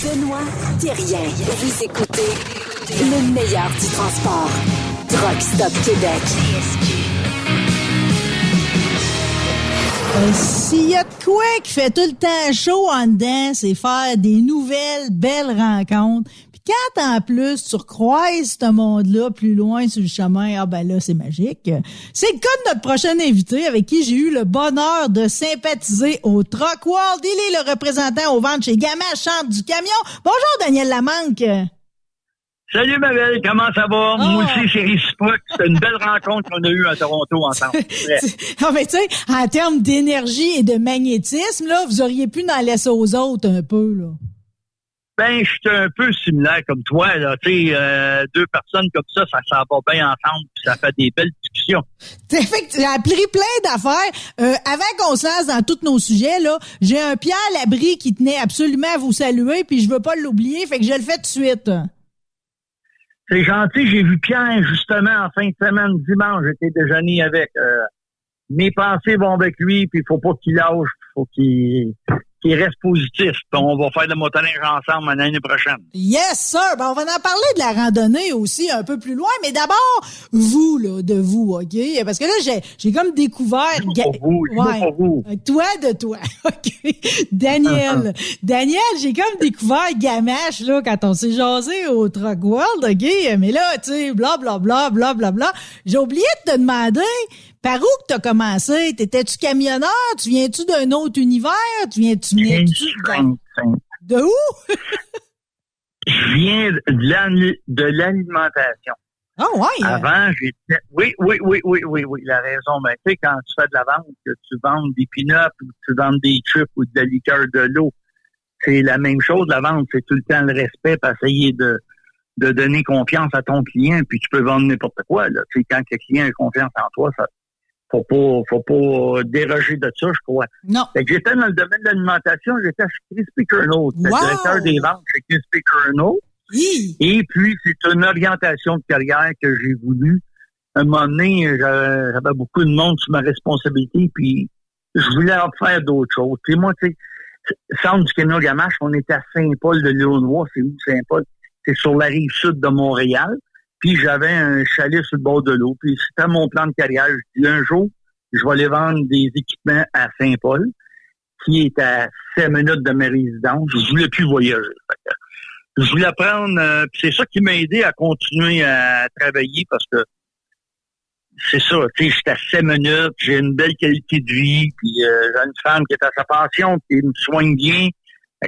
Benoît Thérien. Vous écoutez le meilleur du transport. Truck Stop Québec. S'il y a de quoi qui fait tout le temps chaud en dedans, c'est faire des nouvelles belles rencontres. Puis quand en plus tu recroises ce monde-là plus loin sur le chemin, ah ben là c'est magique. C'est le cas de notre prochain invité avec qui j'ai eu le bonheur de sympathiser au Truck World. Il est le représentant aux ventes chez Gamache Centre du Camion. Bonjour Daniel Lamanque. Salut ma belle, comment ça va? Oh. Moi aussi, c'est réciproque. C'est une belle rencontre qu'on a eue à Toronto ensemble. Non, mais tu sais, en termes d'énergie et de magnétisme, là, vous auriez pu en laisser aux autres un peu, là. Ben, je suis un peu similaire comme toi, là. Tu sais, deux personnes comme ça s'en va bien ensemble, puis ça fait des belles discussions. Fait que tu as appris plein d'affaires. Avant qu'on se lance dans tous nos sujets, là, j'ai un Pierre Labrie qui tenait absolument à vous saluer, puis je veux pas l'oublier, fait que je le fais tout de suite. C'est gentil, j'ai vu Pierre justement en fin de semaine, dimanche, j'étais déjeuner avec. Mes pensées vont avec lui, puis il faut pas qu'il lâche, faut qu'il reste positif. Puis on va faire le motoneige ensemble l'année prochaine. Yes, sir! Ben, on va en parler de la randonnée aussi un peu plus loin, mais d'abord, vous, là, de vous, OK? Parce que là, j'ai comme découvert... Pour vous. Toi de toi, OK? Daniel, j'ai comme découvert Gamache, là, quand on s'est jasé au Truck World, OK? Mais là, tu sais, blablabla. J'ai oublié de te demander... Par où que t'as commencé? T'étais-tu camionneur? Tu viens-tu d'un autre univers? De où? Je viens de l'alimentation. Ah ouais? Avant, j'étais... Oui, la raison. Ben, tu sais, quand tu fais de la vente, que tu vends des peanuts ou tu vends des chips ou de la liqueur de l'eau, c'est la même chose. La vente, c'est tout le temps le respect, puis essayer de donner confiance à ton client, puis tu peux vendre n'importe quoi, là. Tu sais, quand le client a confiance en toi, ça... Faut pas déroger de ça, je crois. Non. Fait que j'étais dans le domaine de l'alimentation, j'étais chez Crispy Colonel. J'étais directeur des ventes chez Crispy Colonel. Oui. Et puis, c'est une orientation de carrière que j'ai voulu. À un moment donné, j'avais beaucoup de monde sous ma responsabilité, puis je voulais en faire d'autres choses. Puis moi, tu sais, Centre du Camion Gamache, on était à Saint-Paul de Léonnois. C'est où Saint-Paul? C'est sur la rive sud de Montréal. Puis j'avais un chalet sur le bord de l'eau. Puis c'était mon plan de carrière. Je dis un jour, je vais aller vendre des équipements à Saint-Paul, qui est à 5 minutes de ma résidence. Je voulais plus voyager. Je voulais prendre... puis c'est ça qui m'a aidé à continuer à travailler parce que c'est ça, tu sais, j'étais à 5 minutes, j'ai une belle qualité de vie, puis j'ai une femme qui est à sa pension, qui me soigne bien.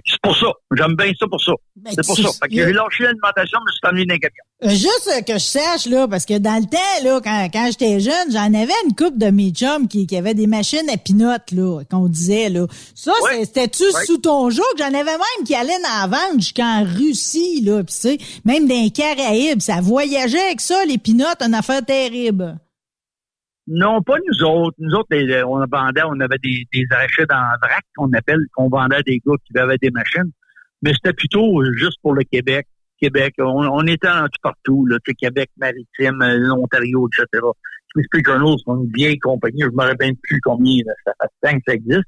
C'est pour ça. J'aime bien ça pour ça. Ben, c'est pour ça. Fait que j'ai lâché l'alimentation, mais je me suis amené dans un camion. Juste que je sache, là, parce que dans le temps, là, quand j'étais jeune, j'en avais une couple de mes chums qui avaient des machines à pinottes, là, qu'on disait, là. Ça, c'était-tu sous ton joug? J'en avais même qui allaient en vendre jusqu'en Russie, là, pis tu sais, même dans les Caraïbes. Ça voyageait avec ça, les pinottes, une affaire terrible. Non, pas nous autres. Nous autres, on avait des arrachés dans le vrac qu'on vendait à des gars qui avaient des machines. Mais c'était plutôt juste pour le Québec. On était un tout partout, là, tu sais, Québec, Maritime, l'Ontario, etc. Crispy Colonel, c'est une vieille compagnie. Je me rappelle plus combien, là, ça fait tant que ça existe.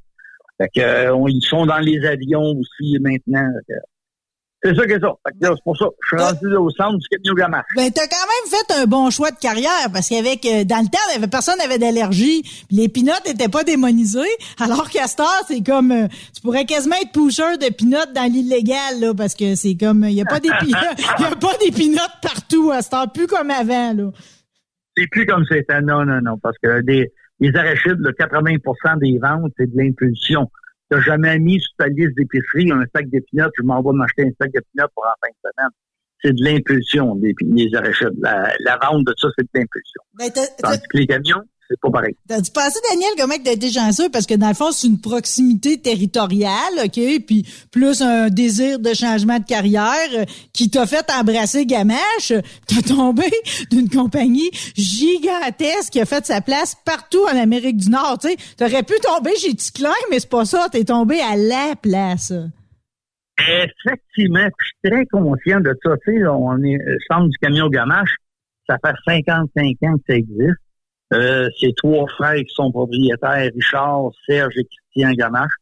Fait que, ils sont dans les avions aussi maintenant. C'est ça que ça. C'est pour ça. Je suis rendu au centre du Camion Gamache. Ben, t'as quand même fait un bon choix de carrière, parce qu'avec, dans le temps, personne n'avait d'allergie, puis les peanuts n'étaient pas démonisés, alors qu'à cette heure, c'est comme, tu pourrais quasiment être pusher de peanuts dans l'illégal, là, parce que c'est comme, il y a pas des peanuts partout à cette heure, plus comme avant, là. C'est plus comme c'était. Non, parce que les arachides, là, 80% des ventes, c'est de l'impulsion. T'as jamais mis sur ta liste d'épicerie un sac d'épinards, je m'en vais m'acheter un sac d'épinards pour en fin de semaine. C'est de l'impulsion, les arachides. La vente de ça, c'est de l'impulsion. Ben, tandis que les camions, c'est pas pareil. T'as-tu pensé, Daniel, comment t'as été chanceux? Parce que dans le fond, c'est une proximité territoriale, OK? Puis plus un désir de changement de carrière qui t'a fait embrasser Gamache. T'as tombé d'une compagnie gigantesque qui a fait sa place partout en Amérique du Nord, tu sais. T'aurais pu tomber chez Ticlin, mais c'est pas ça. T'es tombé à la place. Effectivement, je suis très conscient de ça. Tu sais, on est Centre du Camion Gamache. Ça fait 55 ans que ça existe. C'est 3 frères qui sont propriétaires, Richard, Serge et Christian Gamache.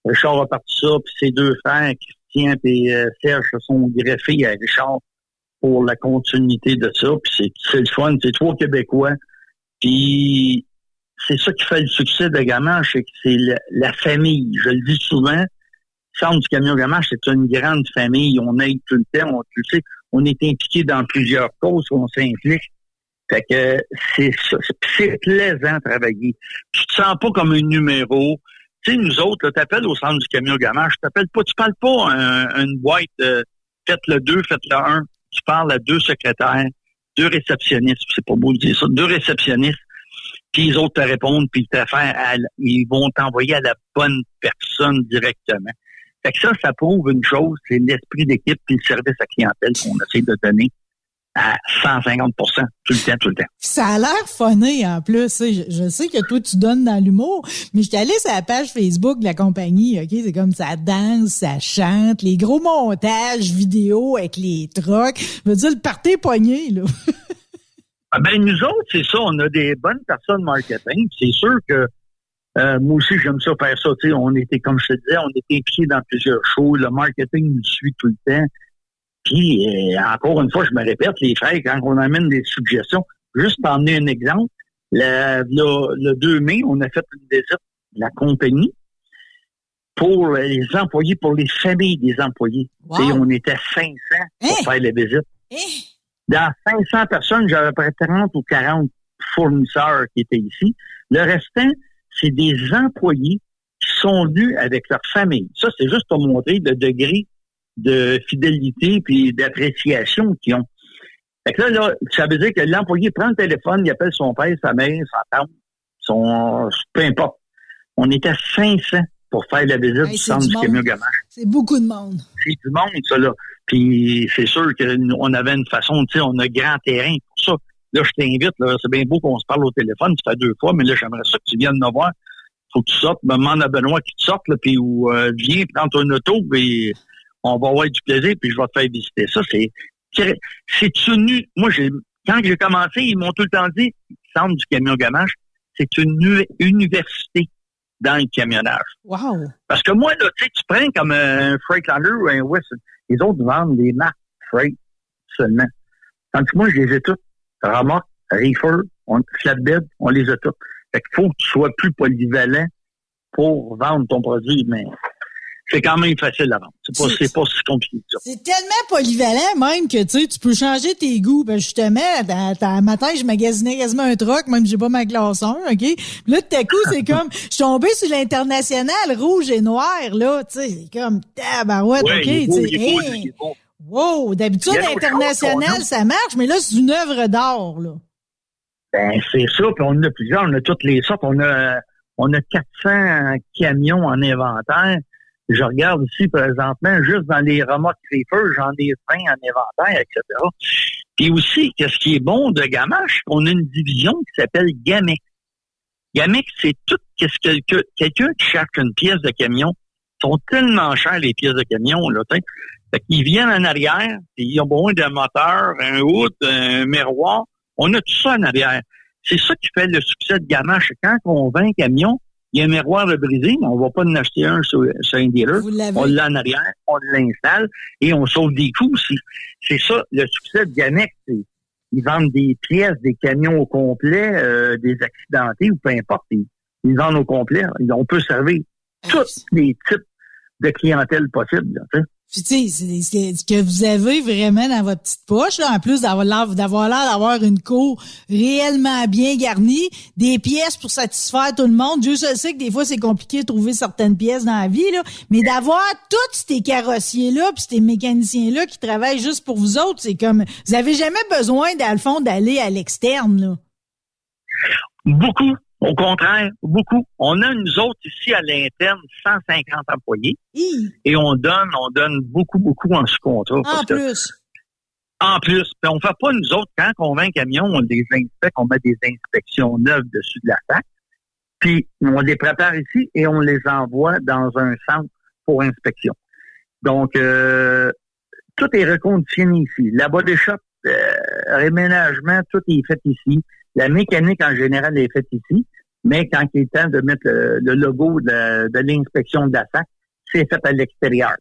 Richard a parti ça, puis ses 2 frères, Sébastien et Serge se sont greffés à Richard pour la continuité de ça. Puis c'est le fun, c'est 3 Québécois. Puis c'est ça qui fait le succès de Gamache, c'est que c'est la famille. Je le dis souvent, Centre du camion Gamache, c'est une grande famille. On aide tout le temps. On est impliqué dans plusieurs causes, on s'implique. Fait que c'est plaisant de travailler. Tu te sens pas comme un numéro. Tu sais, nous autres, là, t'appelles au Centre du camion Gamache, tu parles pas une boîte, faites le 2, faites le 1. Tu parles à 2 secrétaires, 2 réceptionnistes, c'est pas beau de dire ça, 2 réceptionnistes, puis les autres te répondent, puis ils vont t'envoyer à la bonne personne directement. Fait que ça prouve une chose, c'est l'esprit d'équipe puis le service à clientèle qu'on essaie de donner à 150 % tout le temps. Ça a l'air funny en plus. Je sais que toi, tu donnes dans l'humour, mais je suis allée sur la page Facebook de la compagnie, OK? C'est comme ça danse, ça chante, les gros montages vidéo avec les trucks. Je veux dire, le party pogné, là. Nous autres, c'est ça, on a des bonnes personnes marketing. C'est sûr que moi aussi, j'aime ça faire ça. Tu sais, on était, comme je te disais, on était impliqués dans plusieurs shows. Le marketing nous suit tout le temps. Puis, encore une fois, je me répète, les frères, quand on amène des suggestions, juste pour emmener un exemple, le 2 mai, on a fait une visite de la compagnie pour les employés, pour les familles des employés. Wow. Et on était 500 pour faire la visite. Dans 500 personnes, j'avais à peu près 30 ou 40 fournisseurs qui étaient ici. Le restant, c'est des employés qui sont venus avec leur famille. Ça, c'est juste pour montrer le degré de fidélité puis d'appréciation qu'ils ont. Fait que là, ça veut dire que l'employé prend le téléphone, il appelle son père, sa mère, sa tante, peu importe. On était 500 pour faire la visite du centre du camion Gamache. C'est beaucoup de monde. C'est du monde, ça, là. Puis c'est sûr qu'on avait une façon, tu sais, on a grand terrain pour ça. Là, je t'invite, là, c'est bien beau qu'on se parle au téléphone, ça fait 2 fois, mais là, j'aimerais ça que tu viennes me voir. Faut que tu sortes, me demande à Benoît qu'il te sorte, là, puis viens prendre une auto, puis on va avoir du plaisir, puis je vais te faire visiter. Ça, c'est tenu. Moi, quand j'ai commencé, ils m'ont tout le temps dit, le centre du camion Gamache, c'est une université dans le camionnage. Wow! Parce que moi, là, tu sais, tu prends comme un Freightliner ou un West, les autres vendent des marques Freight seulement. Tandis que moi, je les ai toutes. Remorque, reefer, flatbed, on les a toutes. Fait qu'il faut que tu sois plus polyvalent pour vendre ton produit, mais c'est quand même facile à vendre. C'est pas si compliqué que ça. C'est tellement polyvalent même que tu peux changer tes goûts. Ben justement, un matin, je magasinais quasiment un truck, même si j'ai pas ma classe 1, OK? Puis là, tout à coup, c'est comme, je suis tombé sur l'international rouge et noir, là, tu sais, c'est comme, tabarouette, ouais, OK? Il est beau. Wow! D'habitude, l'international, ça marche, mais là, c'est une œuvre d'art, là. Ben, c'est ça, puis on en a plusieurs, on a toutes les sortes, on a 400 camions en inventaire. Je regarde ici, présentement, juste dans les remorques reefer, j'en ai 20 en inventaire, etc. Puis aussi, qu'est-ce qui est bon de Gamache, on a une division qui s'appelle Gamex. Gamex, c'est tout quelqu'un qui cherche une pièce de camion. Ils sont tellement chers, les pièces de camion, là, tu sais. Fait qu'ils viennent en arrière, puis ils ont besoin d'un moteur, un hood, un miroir. On a tout ça en arrière. C'est ça qui fait le succès de Gamache. Quand on vend un camion, il y a un miroir de brisé, mais on va pas en acheter un sur un dealer. On l'a en arrière, on l'installe et on sauve des coûts aussi. C'est ça, le succès de Gamex. Ils vendent des pièces, des camions au complet, des accidentés ou peu importe. Ils vendent au complet. On peut servir tous les types de clientèle possibles. Là, puis tu sais, c'est ce que vous avez vraiment dans votre petite poche, là, en plus d'avoir l'air d'avoir une cour réellement bien garnie, des pièces pour satisfaire tout le monde. Dieu seul sait que des fois c'est compliqué de trouver certaines pièces dans la vie, là, mais d'avoir tous ces carrossiers-là puis ces mécaniciens-là qui travaillent juste pour vous autres, c'est comme vous avez jamais besoin, dans le fond, d'aller à l'externe, là. Beaucoup. Au contraire, beaucoup. On a, nous autres, ici, à l'interne, 150 employés. Et on donne beaucoup en sous-contrat. En plus. Puis on fait pas, nous autres, quand on vend un camion, on les inspecte, on met des inspections neuves dessus de la sac. Puis on les prépare ici et on les envoie dans un centre pour inspection. Donc, tout est reconditionné ici. La body shop, réménagement, tout est fait ici. La mécanique, en général, est faite ici, mais quand il est temps de mettre le logo de l'inspection de la SAC, c'est fait à l'extérieur.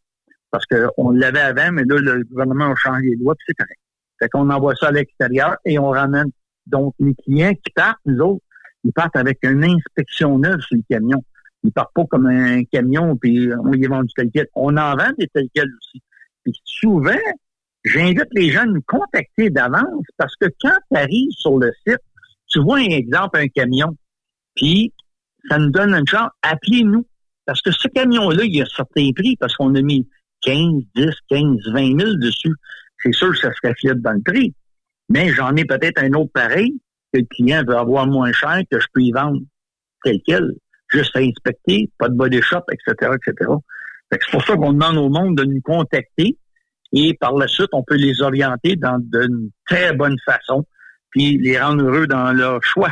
parce qu'on l'avait avant, mais là, le gouvernement a changé les lois, puis c'est correct. Fait qu'on envoie ça à l'extérieur et on ramène. Donc, les clients qui partent, nous autres, ils partent avec une inspection neuve sur le camion. Ils partent pas comme un camion, puis on y vend du tel quel. On en vend des tels quels aussi. Puis souvent, j'invite les gens à nous contacter d'avance parce que quand tu arrives sur le site, tu vois un exemple, un camion, puis ça nous donne une chance. Appelez-nous. Parce que ce camion-là, il a certains prix parce qu'on a mis 15, 10, 15, 20 000 dessus. C'est sûr que ça se reflète dans le prix. Mais j'en ai peut-être un autre pareil que le client veut avoir moins cher que je peux y vendre tel quel. Juste à inspecter, pas de body shop, etc., etc. Fait que c'est pour ça qu'on demande au monde de nous contacter et par la suite, on peut les orienter d'une très bonne façon puis les rendre heureux dans leur choix.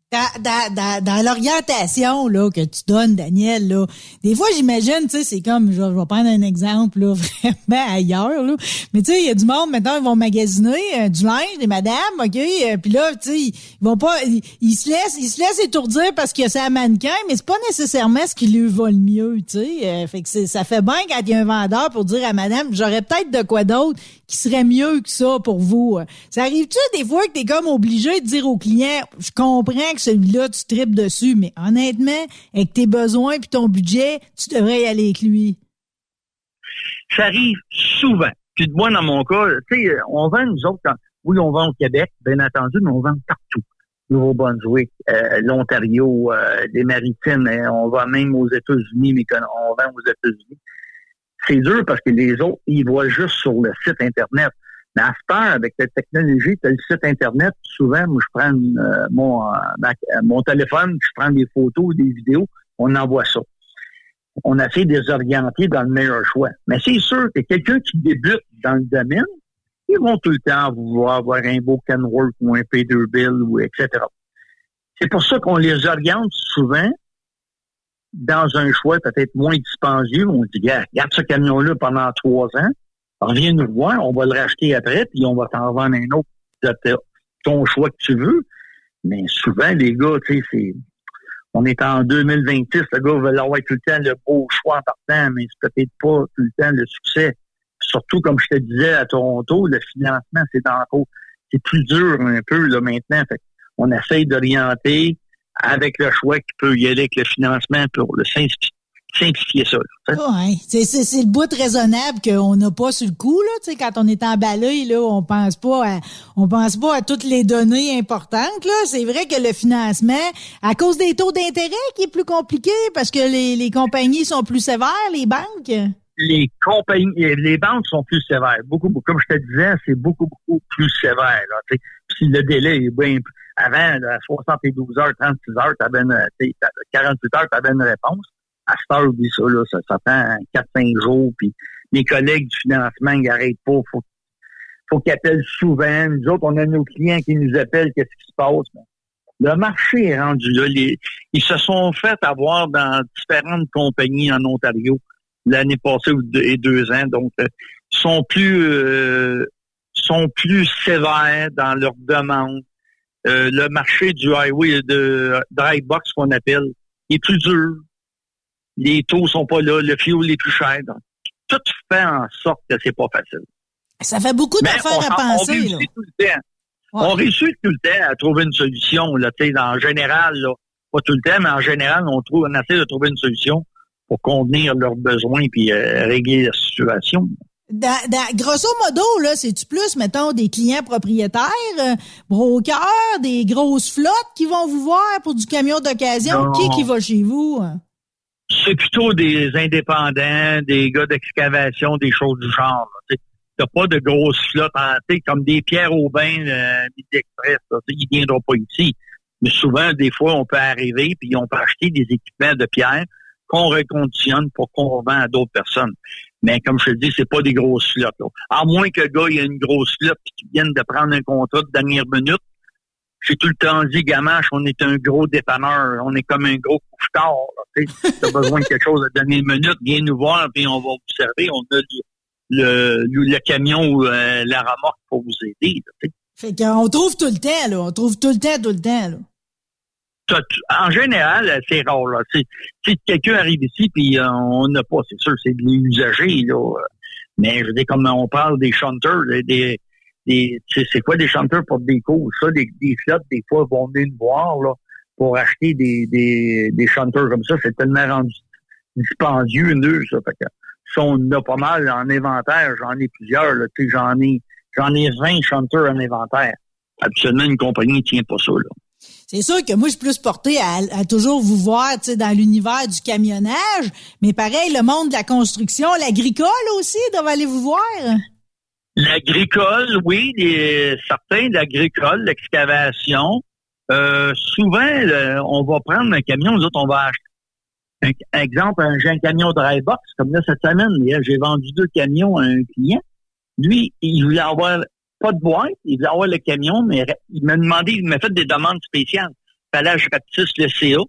Dans l'orientation là que tu donnes, Daniel, là, des fois j'imagine, tu sais, c'est comme, je vais prendre un exemple là, vraiment ailleurs, là, mais tu sais, il y a du monde maintenant, ils vont magasiner du linge, des madames, ok, puis là, tu sais, ils vont pas, ils se laissent étourdir parce que c'est un mannequin, mais c'est pas nécessairement ce qui lui va le mieux, tu sais, fait que ça fait bien quand il y a un vendeur pour dire à madame, j'aurais peut-être de quoi d'autre qui serait mieux que ça pour vous. Ça arrive-tu des fois que t'es comme obligé de dire au client, je comprends que celui-là, tu tripes dessus, mais honnêtement, avec tes besoins puis ton budget, tu devrais y aller avec lui. Ça arrive souvent. Puis moi, dans mon cas, tu sais, on vend, nous autres, oui, on vend au Québec, bien entendu, mais on vend partout. Nouveau-Brunswick, l'Ontario, les Maritimes, on va même aux États-Unis, mais on vend aux États-Unis. C'est dur parce que les autres, ils voient juste sur le site Internet. Mais à cette heure, avec la technologie, tu as le site Internet. Souvent, moi, je prends mon téléphone, je prends des photos, des vidéos, on envoie ça. On essaie de les orienter dans le meilleur choix. Mais c'est sûr que quelqu'un qui débute dans le domaine, ils vont tout le temps vouloir avoir un beau Kenworth ou un Peterbilt, ou etc. C'est pour ça qu'on les oriente souvent dans un choix peut-être moins dispendieux. On dit, regarde ce camion-là pendant 3 ans, reviens nous voir, on va le racheter après, puis on va t'en vendre un autre de ton choix que tu veux. Mais souvent, les gars, tu sais, on est en 2026, le gars veut avoir tout le temps le beau choix en partant, mais c'est peut-être pas tout le temps le succès. Surtout, comme je te disais, à Toronto, le financement, c'est plus dur un peu là maintenant. Fait on essaye d'orienter avec le choix qui peut y aller avec le financement pour le simplifier ça. Oui, c'est le bout raisonnable qu'on n'a pas sur le coup, là. Tu sais, quand on est emballé, là, on pense pas à toutes les données importantes, là. C'est vrai que le financement, à cause des taux d'intérêt qui est plus compliqué parce que les compagnies sont plus sévères, les banques. Les banques sont plus sévères. Beaucoup, comme je te disais, c'est beaucoup plus sévère, là. Tu sais, puis le délai est bien plus. Avant, à 72 heures, 36 heures, 48 heures, t'avais une réponse. À cette heure, oublie ça, là, ça prend 4-5 jours, puis mes collègues du financement, ils n'arrêtent pas. Faut qu'ils appellent souvent. Nous autres, on a nos clients qui nous appellent, qu'est-ce qui se passe? Le marché est rendu là. Ils se sont fait avoir dans différentes compagnies en Ontario l'année passée et 2 ans, donc sont plus sévères dans leurs demandes. Le marché du highway de dry box qu'on appelle est plus dur. Les taux sont pas là, le fuel est plus cher. Donc, tout fait en sorte que c'est pas facile. Ça fait beaucoup d'affaires à penser. On réussit tout le temps. Ouais. On réussit tout le temps à trouver une solution. Là, en général, là, pas tout le temps, mais en général, on essaie de trouver une solution pour convenir leurs besoins puis régler la situation. Grosso modo, là, c'est-tu plus, mettons, des clients propriétaires, brokers, des grosses flottes qui vont vous voir pour du camion d'occasion? Non. Qui va chez vous? C'est plutôt des indépendants, des gars d'excavation, des choses du genre. T'as pas de grosses flottes, comme des Pierre Aubin, Midi Express, ils viendront pas ici. Mais souvent, des fois, on peut arriver puis on peut acheter des équipements de pierre qu'on reconditionne pour qu'on revend à d'autres personnes. Mais comme je te dis, c'est pas des grosses flottes. Là. À moins que le gars il y ait une grosse flotte et qu'il vienne de prendre un contrat de dernière minute. J'ai tout le temps dit, Gamache, on est un gros dépanneur. On est comme un gros couche-tard. Tu as besoin de quelque chose de dernière minute, viens nous voir puis on va vous servir. On a le camion ou la remorque pour vous aider. Là, fait qu'on trouve tout le temps, là. On trouve tout le temps, là. En général, c'est rare. Là. Si quelqu'un arrive ici puis on n'a pas, c'est sûr, c'est de l'usager. Là. Mais je veux dire, comme on parle des chanteurs, c'est quoi des chanteurs pour des cours? Ça, des flottes, des fois, vont venir nous voir, là, pour acheter des chanteurs comme ça. C'est tellement rendu dispendieux, ça. Fait que, ça, on en a pas mal en inventaire. J'en ai plusieurs, là. Tu sais, j'en ai 20 chanteurs en inventaire. Absolument, une compagnie ne tient pas ça, là. C'est sûr que moi, je suis plus porté à toujours vous voir, tu sais, dans l'univers du camionnage. Mais pareil, le monde de la construction, l'agricole aussi, doivent aller vous voir. L'agricole, oui, certains de l'agricole, l'excavation. Souvent, on va prendre un camion, nous autres, on va acheter. Exemple, j'ai un camion dry box, comme là, cette semaine, j'ai vendu 2 camions à un client. Lui, il voulait avoir pas de boîte, il voulait avoir le camion, mais il m'a demandé, il m'a fait des demandes spéciales. Il fallait que je rapetisse le CA.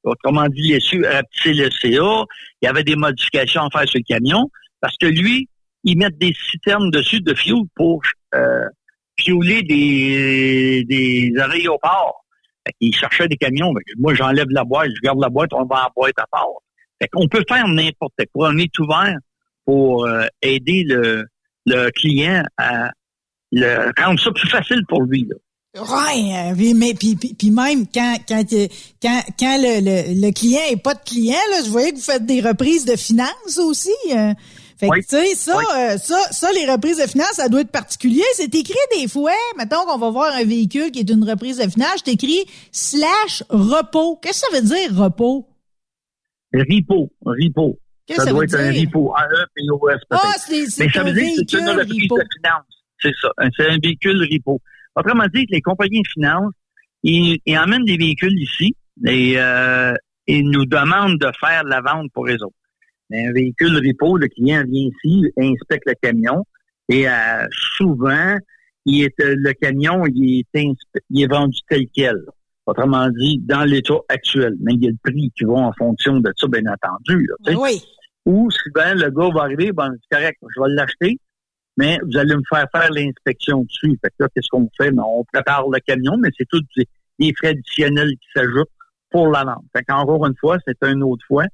Autrement dit, rapetisser le CA. Il y avait des modifications à faire sur le camion, parce que lui, ils mettent des citernes dessus de fuel pour fueler des aéroports. Il cherchait des camions. Moi, j'enlève la boîte, je garde la boîte, on va en boîte à part. Fait qu'on peut faire n'importe quoi. On est ouvert pour aider le client à rendre ça plus facile pour lui, là. Ouais, mais puis même quand le client est pas de client, là, je voyais que vous faites des reprises de finances aussi. Fait que, tu sais, ça, les reprises de finances, ça doit être particulier. C'est écrit des fois, mettons qu'on va voir un véhicule qui est une reprise de finances, c'est écrit /repos. Qu'est-ce que ça veut dire, repos? Repo. Qu'est-ce que ça doit être un repo. R-E-P-O-S, peut-être. Ah, c'est mais ça un veut dire que c'est une véhicule reprise repo. de finances. C'est ça. C'est un véhicule repo. Autrement dit, les compagnies de finances, ils emmènent des véhicules ici et ils nous demandent de faire la vente pour eux autres. Un véhicule repo, le client vient ici, inspecte le camion et souvent, le camion il est vendu tel quel. Autrement dit, dans l'état actuel. Mais il y a le prix qui va en fonction de ça, bien entendu. Là, oui. Ou souvent, le gars va arriver, c'est correct, je vais l'acheter, mais vous allez me faire l'inspection dessus. Fait que là, qu'est-ce qu'on fait? On prépare le camion, mais c'est tout des frais additionnels qui s'ajoutent pour la vente. Fait qu'encore une fois, c'est une autre fois.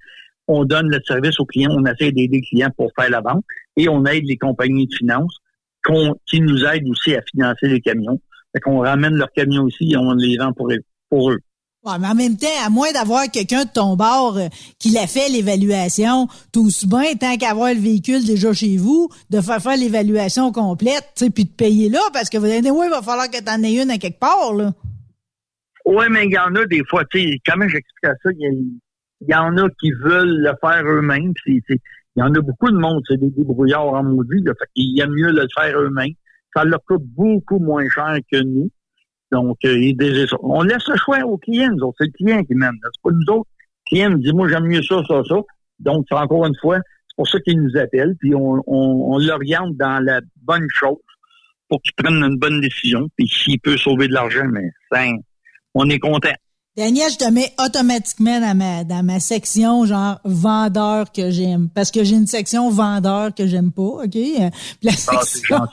On donne le service aux clients, on essaie d'aider les clients pour faire la vente et on aide les compagnies de finances qui nous aident aussi à financer les camions. Fait qu'on ramène leurs camions ici et on les vend pour eux. Ouais, mais en même temps, à moins d'avoir quelqu'un de ton bord qui l'a fait l'évaluation, tout aussi bien, tant qu'avoir le véhicule déjà chez vous, de faire l'évaluation complète, tu sais, puis de payer là, parce que vous allez dire, oui, il va falloir que t'en aies une à quelque part, là. Oui, mais il y en a des fois, tu sais, comment j'explique ça? Il y en a qui veulent le faire eux-mêmes. Il y en a beaucoup de monde, c'est des débrouillards en maudit, là, fait qu'ils aiment mieux le faire eux-mêmes. Ça leur coûte beaucoup moins cher que nous. Donc, on laisse le choix aux clients, nous autres. C'est le client qui mène. C'est pas nous autres. Le client me dit, moi, j'aime mieux ça. Donc, c'est encore une fois, c'est pour ça qu'ils nous appellent, puis on l'oriente dans la bonne chose pour qu'ils prennent une bonne décision. Puis s'il peut sauver de l'argent, mais on est content. Daniel, je te mets automatiquement dans ma section genre vendeur que j'aime, parce que j'ai une section vendeur que j'aime pas, ok? La section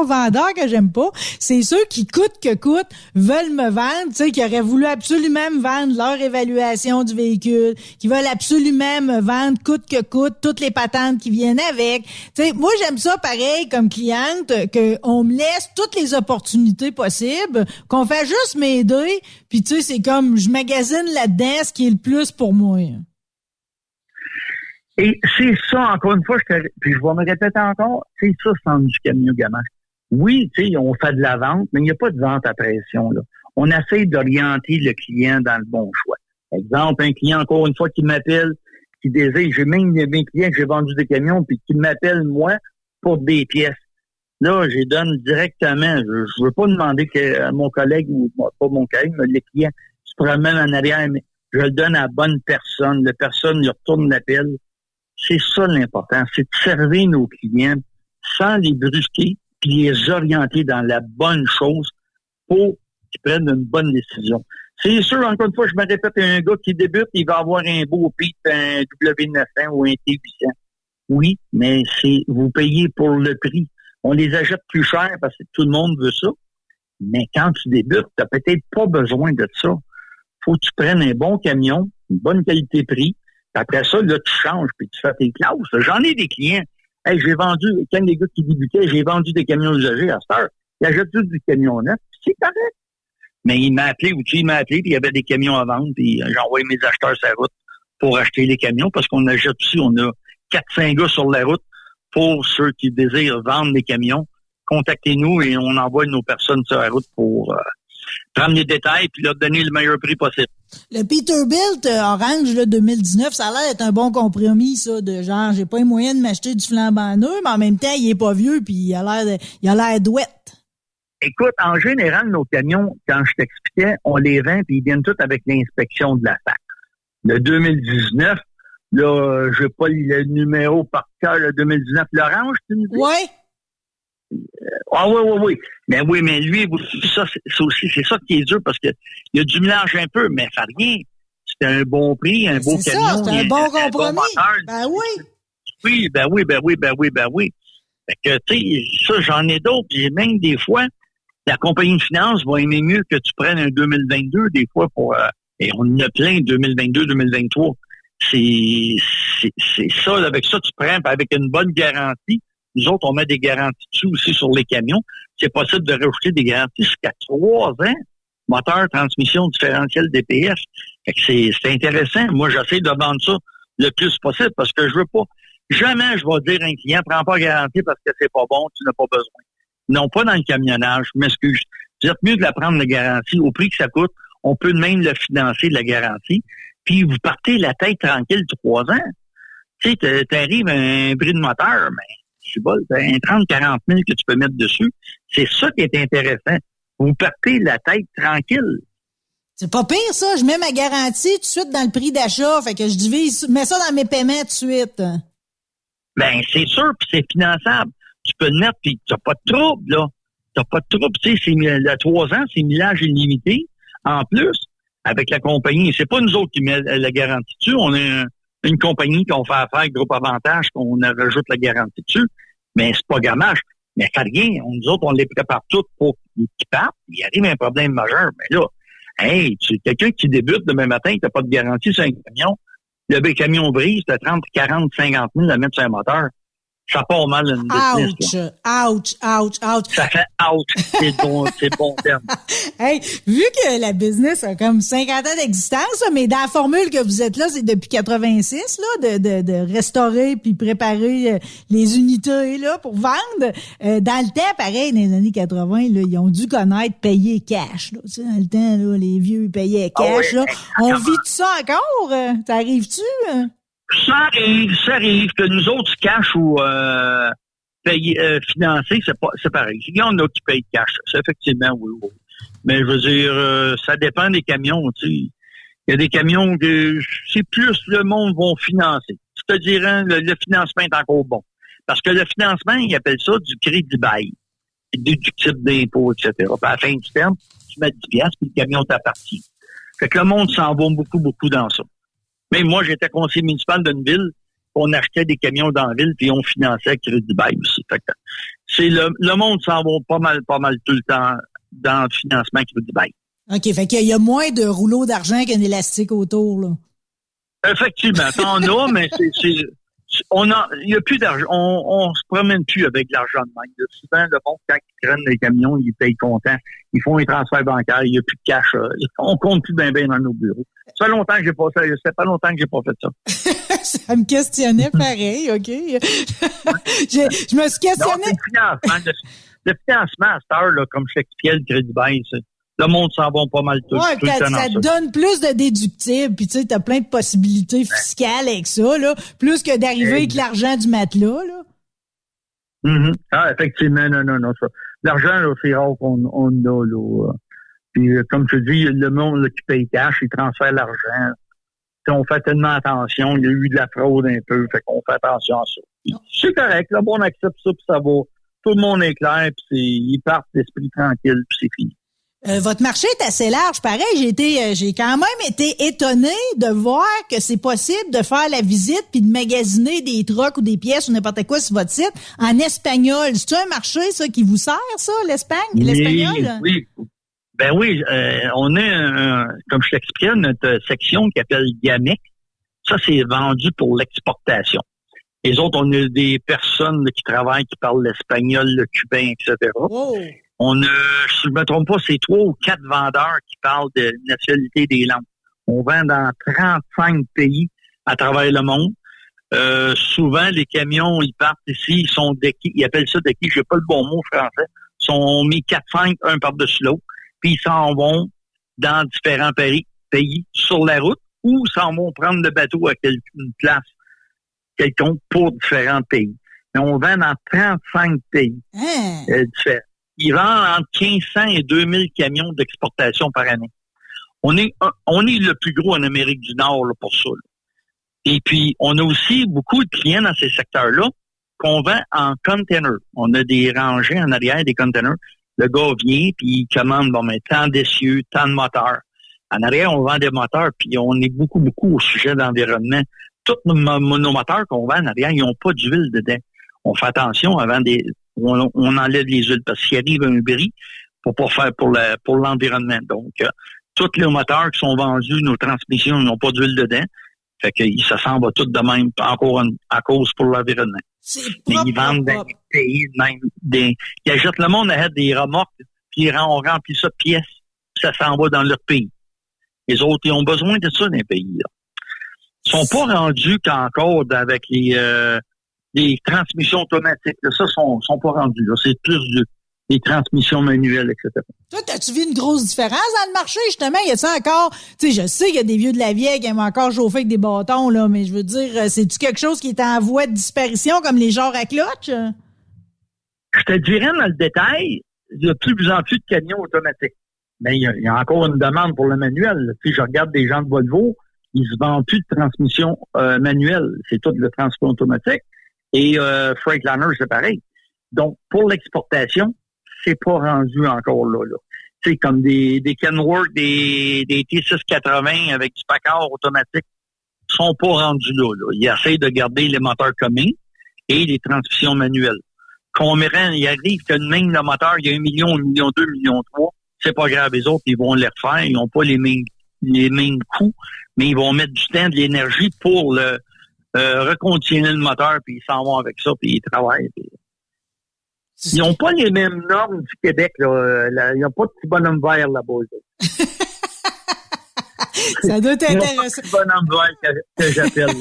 vendeur que j'aime pas, c'est ceux qui coûte que coûte veulent me vendre, tu sais, qui auraient voulu absolument me vendre leur évaluation du véhicule, qui veulent absolument me vendre coûte que coûte toutes les patentes qui viennent avec. Tu sais, moi j'aime ça pareil comme cliente, que on me laisse toutes les opportunités possibles, qu'on fait juste m'aider, puis tu sais, c'est comme, je magasine là-dedans ce qui est le plus pour moi. Et c'est ça, encore une fois, puis je vais me répéter encore, c'est ça, c'est du camion gamin. Oui, tu sais, on fait de la vente, mais il n'y a pas de vente à pression, là. On essaie d'orienter le client dans le bon choix. Exemple, un client, encore une fois, qui m'appelle, qui désire, j'ai même mes clients que j'ai vendu des camions, puis qui m'appellent, moi, pour des pièces. Là, je les donne directement. Je veux pas demander que mon collègue, ou pas mon collègue, mais les clients se promènent en arrière, mais je le donne à la bonne personne. La personne lui retourne l'appel. C'est ça l'important. C'est de servir nos clients sans les brusquer, puis les orienter dans la bonne chose pour qu'ils prennent une bonne décision. C'est sûr, encore une fois, je me répète, un gars qui débute, il va avoir un beau Pete, un W900 ou un T800. Oui, mais vous payez pour le prix. On les achète plus cher parce que tout le monde veut ça. Mais quand tu débutes, tu n'as peut-être pas besoin de ça. Faut que tu prennes un bon camion, une bonne qualité-prix. Après ça, là, tu changes puis tu fais tes classes. J'en ai des clients Hey, quand les gars qui débutaient, j'ai vendu des camions usagés à cette heure. Ils achètent tous des camions neufs, c'est correct. Mais il m'a appelé, puis il y avait des camions à vendre, puis j'ai envoyé mes acheteurs sur la route pour acheter les camions, parce qu'on achète aussi, on a 4-5 gars sur la route pour ceux qui désirent vendre des camions. Contactez-nous et on envoie nos personnes sur la route pour prendre les détails puis leur donner le meilleur prix possible. Le Peterbilt Orange là, 2019, ça a l'air d'être un bon compromis, ça, de genre, j'ai pas les moyens de m'acheter du flambant neuf, mais en même temps, il est pas vieux puis il a l'air douette. Écoute, en général, nos camions, quand je t'expliquais, on les vend puis ils viennent tous avec l'inspection de la SAC. Le 2019, là, je n'ai pas le numéro par cœur, le 2019, l'Orange, tu me dis? Oui. Oui. Mais lui, ça, c'est ça qui est dur parce que il y a du mélange un peu, mais ça fait rien. C'était un bon prix, un beau camion. C'est un bon compromis. Ben oui. Oui. Fait que, tu sais, ça, j'en ai d'autres. Puis même des fois, la compagnie de finance va aimer mieux que tu prennes un 2022, des fois, et on en a plein, 2022, 2023. C'est ça, avec ça, tu prends avec une bonne garantie. Nous autres, on met des garanties dessus aussi sur les camions. C'est possible de rajouter des garanties jusqu'à 3 ans. Moteur, transmission, différentiel, DPF. Fait que c'est intéressant. Moi, j'essaie de vendre ça le plus possible parce que je veux pas. Jamais je vais dire à un client, prends pas garantie parce que c'est pas bon, tu n'as pas besoin. Non, pas dans le camionnage. Je m'excuse. Vous êtes mieux de la prendre, la garantie, au prix que ça coûte. On peut même le financer, la garantie. Puis vous partez la tête tranquille 3 ans. Tu sais, t'arrives à un prix de moteur, mais c'est bon, t'as un 30-40 000 que tu peux mettre dessus. C'est ça qui est intéressant. Vous partez la tête tranquille. C'est pas pire, ça. Je mets ma garantie tout de suite dans le prix d'achat. Fait que je mets ça dans mes paiements tout de suite. Ben, c'est sûr, puis c'est finançable. Tu peux le mettre, puis t'as pas de trouble, là. T'as pas de trouble. Tu sais, le 3 ans, c'est millage illimité. En plus, avec la compagnie, c'est pas nous autres qui met la garantie dessus. On est une compagnie qu'on fait affaire avec Groupe Avantage, qu'on rajoute la garantie dessus. Mais c'est pas gammage. Mais ça rien. Nous autres, on les prépare toutes pour qu'ils partent. Il arrive un problème majeur. Mais là, hey, quelqu'un qui débute demain matin, qui n'a pas de garantie sur un camion, le camion brise, t'as 30, 40, 50 000 à mettre sur un moteur. Ça part mal une business. Ouch. Ça fait ouch. C'est le bon terme. Hey, vu que la business a comme 50 ans d'existence, là, mais dans la formule que vous êtes là, c'est depuis 86, là, de restaurer puis préparer les unités, là, pour vendre. Dans le temps, pareil, dans les années 80, là, ils ont dû connaître payer cash, là. Tu sais, dans le temps, là, les vieux, ils payaient cash, là. On vit tout ça encore? Ça arrive-tu? Ça arrive que nous autres cash ou financer, c'est pareil. Il y en a qui payent cash, c'est effectivement oui. Mais je veux dire, ça dépend des camions, tu sais. Il y a des camions que c'est plus le monde va financer. Je te dirais, le financement est encore bon. Parce que le financement, ils appellent ça du crédit bail, déductible d'impôts, etc. Puis à la fin du terme, tu mets 10 piastres, puis le camion t'appartient. Fait que le monde s'en va beaucoup dans ça. Même moi, j'étais conseiller municipal d'une ville, on achetait des camions dans la ville, puis on finançait avec crédit bail aussi. Fait que c'est le monde s'en va pas mal tout le temps dans le financement crédit bail. OK, fait qu'il y a moins de rouleaux d'argent qu'un élastique autour, là. Effectivement, t'en as, mais il y a plus d'argent. On se promène plus avec l'argent de même. Souvent, le monde, quand ils prennent les camions, ils payent contents. Ils font les transferts bancaires, il n'y a plus de cash. On compte plus bien dans nos bureaux. Ça fait longtemps que j'ai pas fait. Ça fait pas longtemps que j'ai pas fait ça. Ça me questionnait pareil, OK. Je me suis questionné. Le financement à cette heure, là, comme je t'expliquais, le crédit bail, le monde s'en va pas mal tout le temps. Ça te donne plus de déductibles, puis tu sais, t'as plein de possibilités fiscales avec ça, là, plus que d'arriver avec l'argent du matelas, là. Mm-hmm. Ah, effectivement, non, ça. L'argent, là, c'est rare qu'on a, là. Puis, comme tu dis, le monde là, qui paye cash, il transfère l'argent. T'sais, on fait tellement attention, il y a eu de la fraude un peu, fait qu'on fait attention à ça. C'est correct, là, bon, on accepte ça, puis ça va. Tout le monde est clair, puis ils partent l'esprit tranquille, puis c'est fini. Votre marché est assez large. Pareil, j'ai quand même été étonné de voir que c'est possible de faire la visite puis de magasiner des trucks ou des pièces ou n'importe quoi sur votre site en espagnol. C'est un marché, ça, qui vous sert, ça, l'Espagne, l'espagnol? Oui. Ben oui, on a, comme je t'expliquais, notre section qui s'appelle GAMEC. Ça, c'est vendu pour l'exportation. Les autres, on a des personnes là, qui travaillent, qui parlent l'espagnol, le cubain, etc. Oh. On a, si je ne me trompe pas, c'est 3 ou 4 vendeurs qui parlent de nationalité des langues. On vend dans 35 pays à travers le monde. Souvent, les camions, ils partent ici, ils sont deckés, ils appellent ça deckés, je n'ai pas le bon mot français, ils sont mis 4-5, un par-dessus l'autre, puis ils s'en vont dans différents pays sur la route ou s'en vont prendre le bateau à une place quelconque pour différents pays. Mais on vend dans 35 pays différents. Ils vendent entre 1500 et 2000 camions d'exportation par année. On est le plus gros en Amérique du Nord là, pour ça. Là. Et puis, on a aussi beaucoup de clients dans ces secteurs-là qu'on vend en container. On a des rangées en arrière, des containers. Le gars vient, puis il commande, tant d'essieux, tant de moteurs. En arrière, on vend des moteurs, puis on est beaucoup au sujet de l'environnement. Tous nos moteurs qu'on vend en arrière, ils n'ont pas d'huile dedans. On fait attention avant on enlève les huiles parce qu'il arrive un bris pour pas faire pour l'environnement. Donc, tous les moteurs qui sont vendus, nos transmissions, n'ont pas d'huile dedans. Fait que ça s'en va tout de même, encore à cause pour l'environnement. Mais ils vendent dans des pays, même ils achètent le monde à des remorques, puis on remplit ça de pièces, puis ça s'en va dans leur pays. Les autres, ils ont besoin de ça dans les pays. Là. Ils sont pas rendus qu'encore avec les transmissions automatiques. Là. Ça, sont pas rendus. Là. C'est plus des transmissions manuelles, etc. Toi, as-tu vu une grosse différence dans le marché, justement? Y a-t-il encore... Tu sais, je sais qu'il y a des vieux de la vieille qui aiment encore chauffer avec des bâtons, là, mais je veux dire, c'est-tu quelque chose qui est en voie de disparition, comme les genres à cloche? Je te dirais, dans le détail, il y a plus en plus de camions automatiques. Mais il y a encore une demande pour le manuel. Tu sais, je regarde des gens de Volvo, ils se vendent plus de transmission manuelle. C'est tout le transmission automatique. Et Freightliner, c'est pareil. Donc, pour l'exportation, c'est pas rendu encore là. Tu sais, comme des Kenworth, des T680 avec du Packard automatique, sont pas rendus là. Ils essayent de garder les moteurs communs et les transmissions manuelles. Combien il arrive que même le moteur, il y a 1 million, 1 million 2, 1 million 3, c'est pas grave. Les autres, ils vont les refaire. Ils n'ont pas les mêmes coûts, mais ils vont mettre du temps, de l'énergie pour reconditionner le moteur, puis ils s'en vont avec ça, puis ils travaillent. Puis... Ils n'ont pas les mêmes normes du Québec. Là. Ils n'ont pas de petit bonhomme vert là-bas. Ça doit être intéressant. Ils n'ont pas de petit bonhomme vert que j'appelle.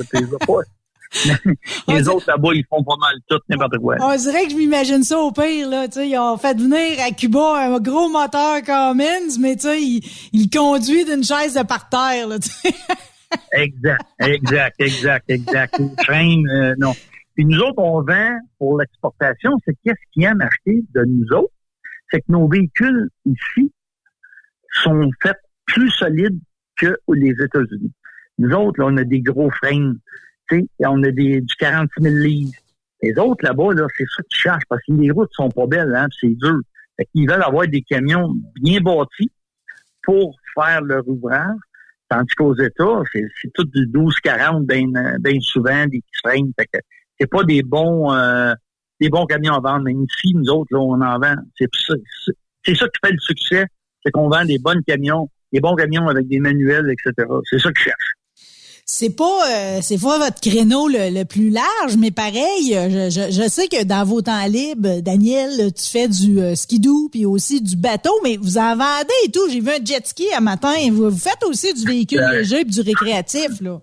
Les autres là-bas, ils font pas mal tout, n'importe quoi. On dirait que je m'imagine ça au pire. Là. Ils ont fait venir à Cuba un gros moteur Cummins, mais ils le conduisent d'une chaise de parterre. Là, Exact. Frein, non. Puis nous autres, on vend pour l'exportation, c'est qu'est-ce qu'ils aiment acheter de nous autres? C'est que nos véhicules ici sont faits plus solides que les États-Unis. Nous autres, là, on a des gros freins, tu sais, on a du 46 000 livres. Les autres, là-bas, là, c'est ça qu'ils cherchent, parce que les routes sont pas belles, hein, puis c'est dur. Fait qu'ils veulent avoir des camions bien bâtis pour faire leur ouvrage. Tandis qu'aux États, c'est tout du 12-40 bien souvent, des petits freins. Fait que c'est pas des bons camions à vendre. Mais ici, nous autres, là, on en vend. C'est ça qui fait le succès. C'est qu'on vend des bons camions avec des manuels, etc. C'est ça que je cherche. C'est pas votre créneau le plus large, mais pareil, je sais que dans vos temps libres, Daniel, tu fais du skidoo puis aussi du bateau, mais vous en vendez et tout. J'ai vu un jet ski un matin. Vous faites aussi du véhicule léger et du récréatif, là.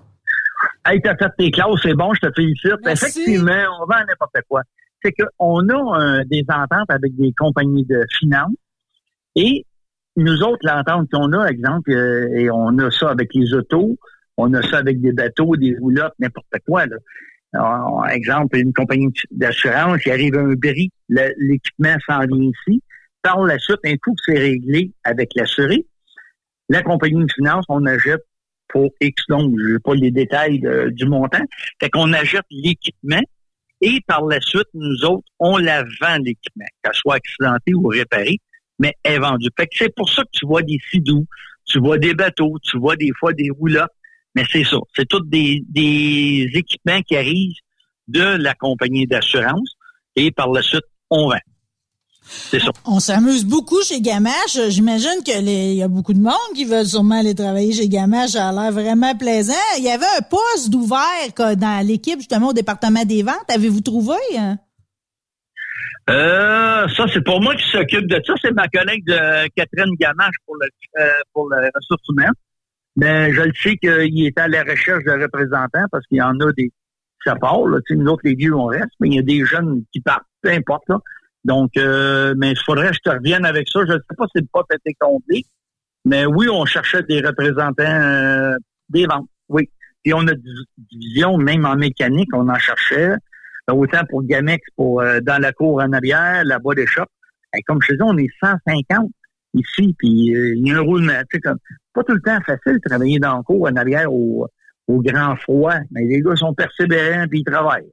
Hey, t'as fait tes classes, c'est bon, je te félicite. Merci. Effectivement, on vend n'importe quoi. C'est qu'on a des ententes avec des compagnies de finance et nous autres, l'entente qu'on a, exemple, et on a ça avec les autos, on a ça avec des bateaux, des roulottes, n'importe quoi. Là. Alors, exemple, une compagnie d'assurance, il arrive un bris, l'équipement s'en vient ici. Par la suite, un coup que c'est réglé avec l'assuré, la compagnie de finance, on achète pour X, donc je n'ai pas les détails du montant. Fait qu'on achète l'équipement et par la suite, nous autres, on la vend l'équipement, qu'elle soit accidentée ou réparée, mais elle est vendue. Fait que c'est pour ça que tu vois des skidoo, tu vois des bateaux, tu vois des fois des roulottes. Mais c'est ça. C'est tous des équipements qui arrivent de la compagnie d'assurance et par la suite, on vend. C'est ça. On s'amuse beaucoup chez Gamache. J'imagine il y a beaucoup de monde qui veulent sûrement aller travailler chez Gamache. Ça a l'air vraiment plaisant. Il y avait un poste d'ouvert dans l'équipe, justement, au département des ventes. Avez-vous trouvé? Ça, c'est pour moi qui s'occupe de ça. C'est ma collègue Catherine Gamache pour les ressources humaines. Mais je le sais qu'il est à la recherche de représentants parce qu'il y en a des... Ça part, là. Nous autres, les vieux, on reste, mais il y a des jeunes qui partent. Peu importe, là. Donc, mais il faudrait que je te revienne avec ça. Je ne sais pas si le poste a été comblé, mais oui, on cherchait des représentants des ventes, oui. Puis on a des divisions, même en mécanique, on en cherchait. Autant pour Gamex, dans la cour en arrière, là-bas des shops. Et comme je te dis, on est 150 ici, puis il y a un roulement. Tu sais, comme, pas tout le temps facile de travailler dans la cour en arrière au grand froid, mais les gars sont persévérants puis ils travaillent.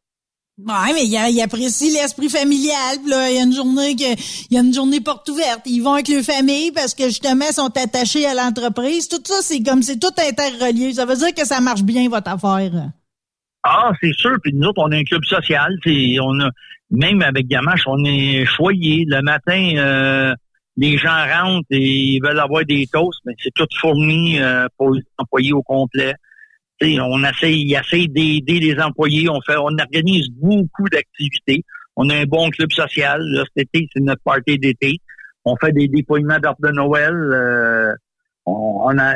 Ouais, mais il apprécie l'esprit familial. Puis là, il y a une journée porte ouverte. Ils vont avec leur famille parce que justement ils sont attachés à l'entreprise. Tout ça, c'est tout interrelié. Ça veut dire que ça marche bien votre affaire. Ah, c'est sûr. Puis nous autres, on a un club social. On a même avec Gamache, on est choyés. Le matin, les gens rentrent et ils veulent avoir des toasts, mais c'est tout fourni pour les employés au complet. On essaye d'aider les employés. On organise beaucoup d'activités. On a un bon club social. Là, cet été, c'est notre party d'été. On fait des déploiements d'ordre de Noël. On a,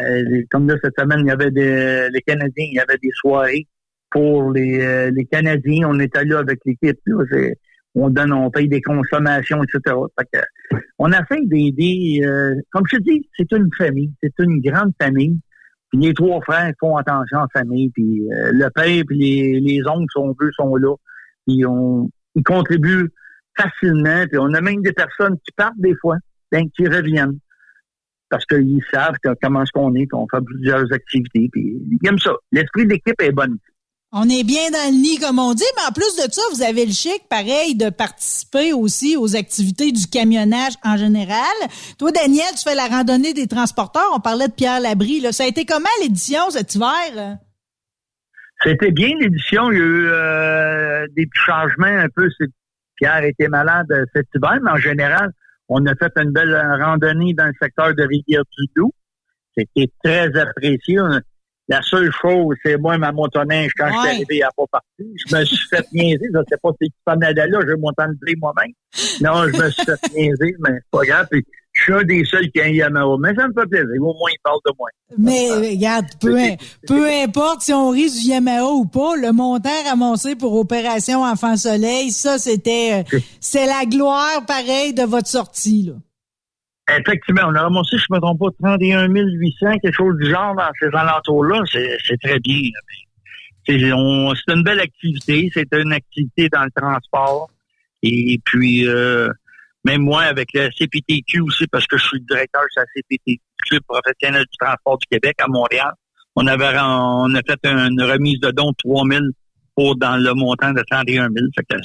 comme là, cette semaine, il y avait les Canadiens, il y avait des soirées pour les Canadiens. On est allé avec l'équipe. Là, on paye des consommations, etc. Fait que, on essaie d'aider. Comme je te dis, c'est une famille. C'est une grande famille. Puis les trois frères font attention en famille, puis le père puis les oncles, si on veut, sont là. Puis ils contribuent facilement. Puis on a même des personnes qui partent des fois, qui reviennent. Parce qu'ils savent comment est-ce qu'on est, qu'on fait plusieurs activités. Puis ils aiment ça. L'esprit d'équipe est bon. On est bien dans le nid, comme on dit, mais en plus de ça, vous avez le chic, pareil, de participer aussi aux activités du camionnage en général. Toi, Daniel, tu fais la randonnée des transporteurs. On parlait de Pierre Labrie, là. Ça a été comment l'édition cet hiver? C'était bien l'édition. Il y a eu des petits changements un peu. Pierre était malade cet hiver, mais en général, on a fait une belle randonnée dans le secteur de Rivière-du-Loup. C'était très apprécié. La seule chose, c'est moi, ma motoneige, quand je suis arrivé, elle n'a pas parti. Je me suis fait niaiser. Je ne sais pas si tu t'en allais là, je vais m'entendre moi-même. Non, je me suis fait niaiser, mais c'est pas grave. Puis, je suis un des seuls qui a un Yamaha. Mais ça me fait plaisir. Au moins, il parle de moi. Mais regarde, peu importe si on rit du Yamaha ou pas, le montant ramassé pour Opération Enfant Soleil, ça, c'est la gloire, pareil, de votre sortie, là. Effectivement, on a ramassé, je ne me trompe pas, 31 800, quelque chose du genre dans ces alentours-là. C'est très bien. C'est une belle activité. C'est une activité dans le transport. Et puis, même moi, avec le CPTQ aussi, parce que je suis le directeur de la CPTQ, Club professionnel du transport du Québec à Montréal, on a fait une remise de dons de 3 000 dans le montant de 31 000. Fait que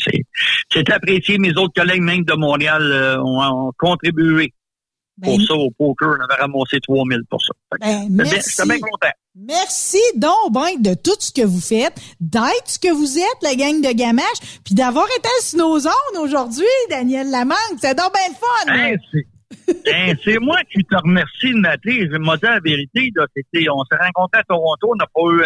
c'est apprécié. Mes autres collègues, même de Montréal, ont contribué. Pour ça, au poker, on avait ramassé 3 000 pour ça. Merci. J'étais bien content. Merci donc, de tout ce que vous faites, d'être ce que vous êtes, la gang de Gamache, puis d'avoir été à Snowzone aujourd'hui, Daniel Lamanque. C'est donc bien le fun. C'est moi qui te remercie de m'appeler. Je vais me dire la vérité. Là, on s'est rencontrés à Toronto. On n'a pas eu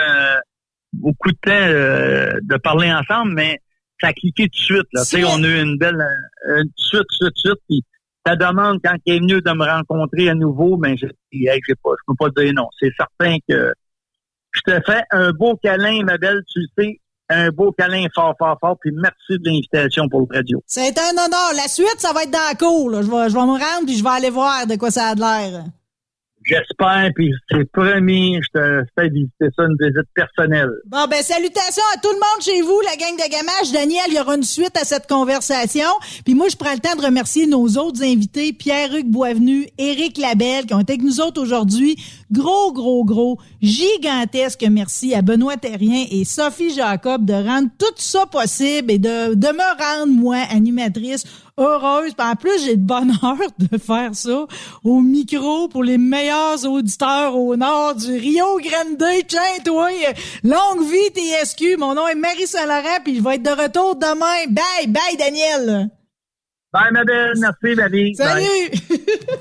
beaucoup de temps de parler ensemble, mais ça a cliqué tout de suite. Là. On a eu une belle... tout de suite, puis ta demande, quand il est venu de me rencontrer à nouveau, mais je peux pas dire non. C'est certain que je te fais un beau câlin, ma belle, tu le sais, un beau câlin fort, fort, fort, puis merci de l'invitation pour le radio. C'est un honneur. La suite, ça va être dans la cour, là. Je vais me rendre, puis je vais aller voir de quoi ça a l'air. J'espère, puis c'est promis, je te fais visiter ça, une visite personnelle. Bon, salutations à tout le monde chez vous, la gang de Gamache. Daniel, il y aura une suite à cette conversation. Puis moi, je prends le temps de remercier nos autres invités, Pierre-Hugues Boisvenu, Éric Labelle, qui ont été avec nous autres aujourd'hui. Gros, gigantesque merci à Benoît Terrien et Sophie Jacob de rendre tout ça possible et de me rendre, moi, animatrice, heureuse. Puis en plus, j'ai le bonheur de faire ça au micro pour les meilleurs auditeurs au nord du Rio Grande. Tiens, toi, longue vie TSQ. Mon nom est Marie Saint-Laurent, puis je vais être de retour demain. Bye, Daniel. Bye, ma belle. Merci, Marie. Salut!